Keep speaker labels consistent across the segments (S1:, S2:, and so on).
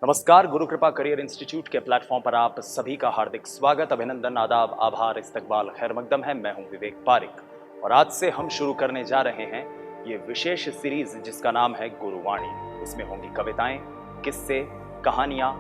S1: नमस्कार, गुरु कृपा career institute के प्लेटफॉर्म पर आप सभी का हार्दिक स्वागत, अभिनंदन, आदाब, आभार, इस्तकबाल, खैर मकदम है। मैं हूं विवेक पारिक और आज से हम शुरू करने जा रहे हैं ये विशेष सीरीज जिसका नाम है गुरुवाणी। इसमें होंगी कविताएं, किस्से, कहानियां,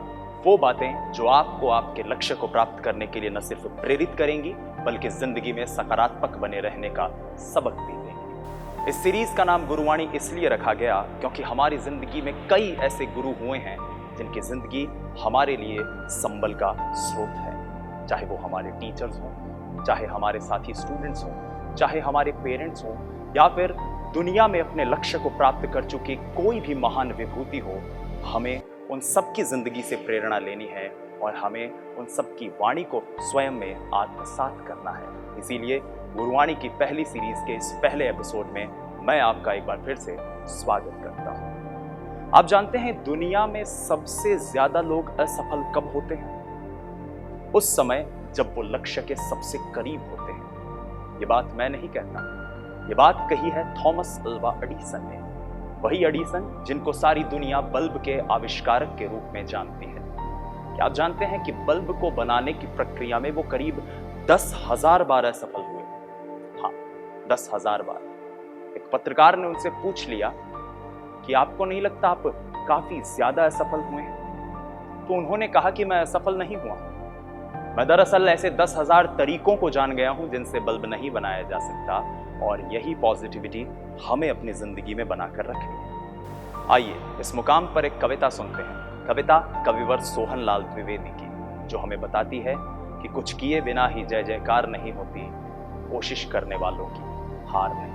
S1: वो बातें जो आपको आपके लक्ष्य को प्राप्त करने के लिए न सिर्फ प्रेरित करेंगी बल्कि जिंदगी में सकारात्मक बने रहने का सबक भी देंगी। इस सीरीज का नाम गुरुवाणी इसलिए रखा गया क्योंकि हमारी जिंदगी में कई ऐसे गुरु हुए हैं जिनकी जिंदगी हमारे लिए संबल का स्रोत है। चाहे वो हमारे टीचर्स हों, चाहे हमारे साथी स्टूडेंट्स हों, चाहे हमारे पेरेंट्स हों, या फिर दुनिया में अपने लक्ष्य को प्राप्त कर चुकी कोई भी महान विभूति हो, हमें उन सब की जिंदगी से प्रेरणा लेनी है और हमें उन सब की वाणी को स्वयं में आत्मसात करना है। इसीलिए गुरुवाणी की पहली सीरीज के इस पहले एपिसोड में मैं आपका एक बार फिर से स्वागत करता हूं। आप जानते हैं दुनिया में सबसे ज्यादा लोग असफल कब होते हैं? उस समय जब वो लक्ष्य के सबसे करीब होते हैं। ये बात मैं नहीं कहता, ये बात कही है थॉमस अल्वा एडिसन ने। वही एडिसन जिनको सारी दुनिया बल्ब के आविष्कारक के रूप में जानती है। क्या आप जानते हैं कि बल्ब को बनाने की प्रक्रिया में वो करीब 10,000 बार असफल हुए? हाँ, 10,000 बार। एक पत्रकार ने उनसे पूछ लिया कि आपको नहीं लगता आप काफी ज्यादा असफल हुए हैं? तो उन्होंने कहा कि मैं असफल नहीं हुआ, मैं दरअसल ऐसे 10,000 तरीकों को जान गया हूं जिनसे बल्ब नहीं बनाया जा सकता, और यही पॉजिटिविटी हमें अपनी जिंदगी में बनाकर रखनी है। आइए इस मुकाम पर एक कविता सुनते हैं। कविता कविवर सोहनलाल द्विवेदी की, जो हमें बताती है कि कुछ किए बिना ही जय जयकार नहीं होती, कोशिश करने वालों की हार नहीं।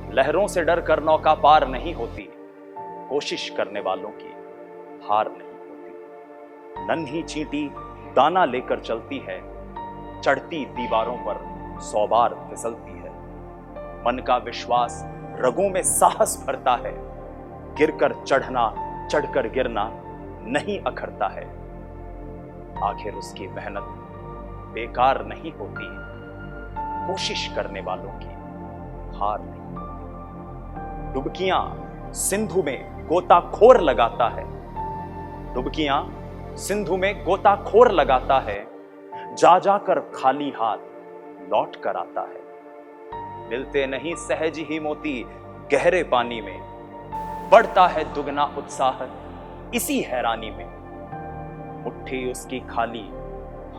S1: लहरों से डर कर नौका पार नहीं होती, कोशिश करने वालों की हार नहीं होती। नन्ही चींटी दाना लेकर चलती है, चढ़ती दीवारों पर 100 बार फिसलती है। मन का विश्वास रगों में साहस भरता है, गिरकर चढ़ना चढ़कर गिरना नहीं अखरता है। आखिर उसकी मेहनत बेकार नहीं होती, कोशिश करने वालों की हार नहीं। डुबकियां सिंधु में गोताखोर लगाता है, डुबकियां सिंधु में गोताखोर लगाता है, जा जाकर खाली हाथ लौट कर आता है। मिलते नहीं सहज ही मोती गहरे पानी में, बढ़ता है दुगना उत्साह इसी हैरानी में। मुट्ठी उसकी खाली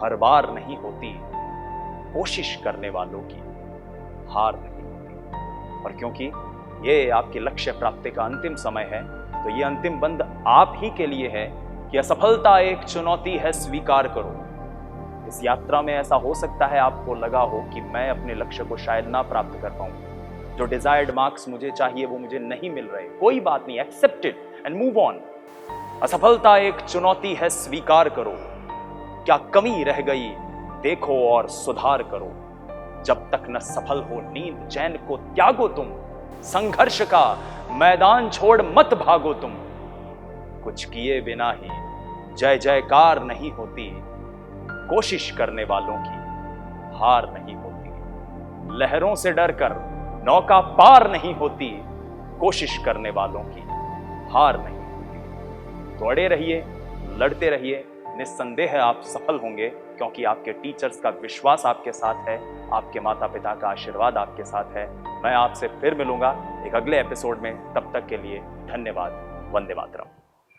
S1: हर बार नहीं होती, कोशिश करने वालों की हार नहीं होती। और क्योंकि ये आपके लक्ष्य प्राप्ति का अंतिम समय है, तो ये अंतिम बंद आप ही के लिए है कि असफलता एक चुनौती है, स्वीकार करो। इस यात्रा में ऐसा हो सकता है आपको लगा हो कि मैं अपने लक्ष्य को शायद ना प्राप्त कर पाऊं, जो डिजायर्ड मार्क्स मुझे चाहिए वो मुझे नहीं मिल रहे। कोई बात नहीं, accept it and move on. असफलता एक चुनौती है, स्वीकार करो। क्या कमी रह गई देखो और सुधार करो। जब तक न सफल हो नींद चैन को त्यागो तुम, संघर्ष का मैदान छोड़ मत भागो तुम। कुछ किए बिना ही जय जयकार नहीं होती, कोशिश करने वालों की हार नहीं होती। लहरों से डरकर नौका पार नहीं होती, कोशिश करने वालों की हार नहीं होती। तो अड़े रहिए, लड़ते रहिए, निस्संदेह आप सफल होंगे, क्योंकि आपके टीचर्स का विश्वास आपके साथ है, आपके माता पिता का आशीर्वाद आपके साथ है। मैं आपसे फिर मिलूंगा एक अगले एपिसोड में। तब तक के लिए धन्यवाद। वंदे मातरम।